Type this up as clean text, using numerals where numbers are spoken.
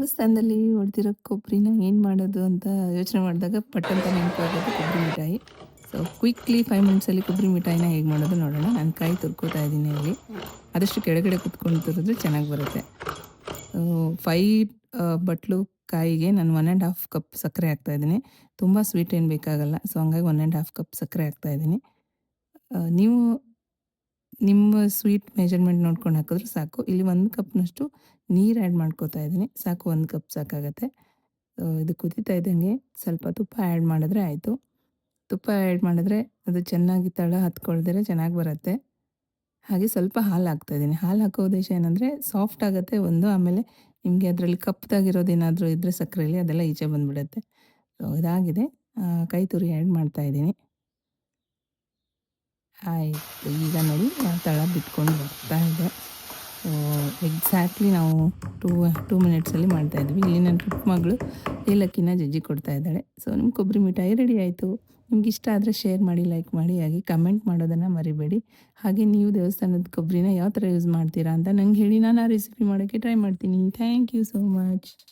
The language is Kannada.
ದೇವಸ್ಥಾನದಲ್ಲಿ ಹೊಡ್ದಿರೋ ಕೊಬ್ಬರಿನ ಏನು ಮಾಡೋದು ಅಂತ ಯೋಚನೆ ಮಾಡಿದಾಗ ಪಟ್ ಅಂತ ನೆನಪಾಗೋದು ಕೊಬ್ಬರಿ ಮಿಠಾಯಿ. ಸೊ ಕ್ವಿಕ್ಲಿ 5 ಮಿನಿಟ್ಸಲ್ಲಿ ಕೊಬ್ಬರಿ ಮಿಠಾಯಿನ ಹೇಗೆ ಮಾಡೋದು ನೋಡೋಣ. ನಾನು ಕಾಯಿ ತುರ್ಕೋತಾ ಇದ್ದೀನಿ ಇಲ್ಲಿ. ಆದಷ್ಟು ಕೆಳಗಡೆ ಕುತ್ಕೊಂಡು ತುರಿದ್ರೆ ಚೆನ್ನಾಗಿ ಬರುತ್ತೆ. 5 ಬಟ್ಲು ಕಾಯಿಗೆ ನಾನು 1 1/2 ಕಪ್ ಸಕ್ಕರೆ ಹಾಕ್ತಾಯಿದ್ದೀನಿ. ತುಂಬ ಸ್ವೀಟ್ ಏನು ಬೇಕಾಗಲ್ಲ. ಸೊ ಹಂಗಾಗಿ 1 1/2 ಕಪ್ ಸಕ್ಕರೆ ಹಾಕ್ತಾಯಿದ್ದೀನಿ. ನೀವು ನಿಮ್ಮ ಸ್ವೀಟ್ ಮೆಜರ್ಮೆಂಟ್ ನೋಡ್ಕೊಂಡು ಹಾಕಿದ್ರೆ ಸಾಕು. ಇಲ್ಲಿ 1 ಕಪ್‌ನಷ್ಟು ನೀರು ಆ್ಯಡ್ ಮಾಡ್ಕೋತಾ ಇದ್ದೀನಿ. ಸಾಕು 1 ಕಪ್ ಸಾಕಾಗತ್ತೆ. ಇದು ಕುದೀತಾ ಇದ್ದಂಗೆ ಸ್ವಲ್ಪ ತುಪ್ಪ ಆ್ಯಡ್ ಮಾಡಿದ್ರೆ ಆಯಿತು. ತುಪ್ಪ ಆ್ಯಡ್ ಮಾಡಿದ್ರೆ ಅದು ಚೆನ್ನಾಗಿ ತಳ ಹತ್ಕೊಳ್ದಿರೆ ಚೆನ್ನಾಗಿ ಬರುತ್ತೆ. ಹಾಗೆ ಸ್ವಲ್ಪ ಹಾಲು ಹಾಕ್ತಾಯಿದ್ದೀನಿ. ಹಾಲು ಹಾಕೋ ಉದ್ದೇಶ ಏನಂದರೆ ಸಾಫ್ಟ್ ಆಗುತ್ತೆ ಒಂದು, ಆಮೇಲೆ ನಿಮಗೆ ಅದರಲ್ಲಿ ಕಪ್ದಾಗಿರೋದೇನಾದರೂ ಇದ್ದರೆ ಸಕ್ಕರೆಲಿ ಅದೆಲ್ಲ ಈಚೆ ಬಂದುಬಿಡುತ್ತೆ. ಸೊ ಇದಾಗಿದೆ. ಕಾಯಿ ತುರಿ ಆ್ಯಡ್ ಮಾಡ್ತಾಯಿದ್ದೀನಿ. ಆಯಿತು. ಈಗ ನೋಡಿ ತಳ ಬಿಟ್ಕೊಂಡು ಬರ್ತಾ ಇದೆ. ಎಕ್ಸಾಕ್ಟ್ಲಿ ನಾವು 2 ಮಿನಿಟ್ಸಲ್ಲಿ ಮಾಡ್ತಾಯಿದ್ವಿ. ಇಲ್ಲಿ ನನ್ನ ಪುಟ್ಟ ಮಗಳು ಏಲಕ್ಕಿನ ಜಜ್ಜಿ ಕೊಡ್ತಾ ಇದ್ದಾಳೆ. ಸೊ ನಿಮ್ಮ ಕೊಬ್ಬರಿ ಮಿಠಾಯಿ ರೆಡಿ ಆಯಿತು. ನಿಮ್ಗೆ ಇಷ್ಟ ಆದರೆ ಶೇರ್ ಮಾಡಿ, ಲೈಕ್ ಮಾಡಿ, ಹಾಗೆ ಕಮೆಂಟ್ ಮಾಡೋದನ್ನು ಮರಿಬೇಡಿ. ಹಾಗೆ ನೀವು ದೇವಸ್ಥಾನದ ಕೊಬ್ಬರಿನ ಯಾವ ಥರ ಯೂಸ್ ಮಾಡ್ತೀರಾ ಅಂತ ನಂಗೆ ಹೇಳಿ, ನಾನು ಆ ರೆಸಿಪಿ ಮಾಡೋಕ್ಕೆ ಟ್ರೈ ಮಾಡ್ತೀನಿ. Thank you so much.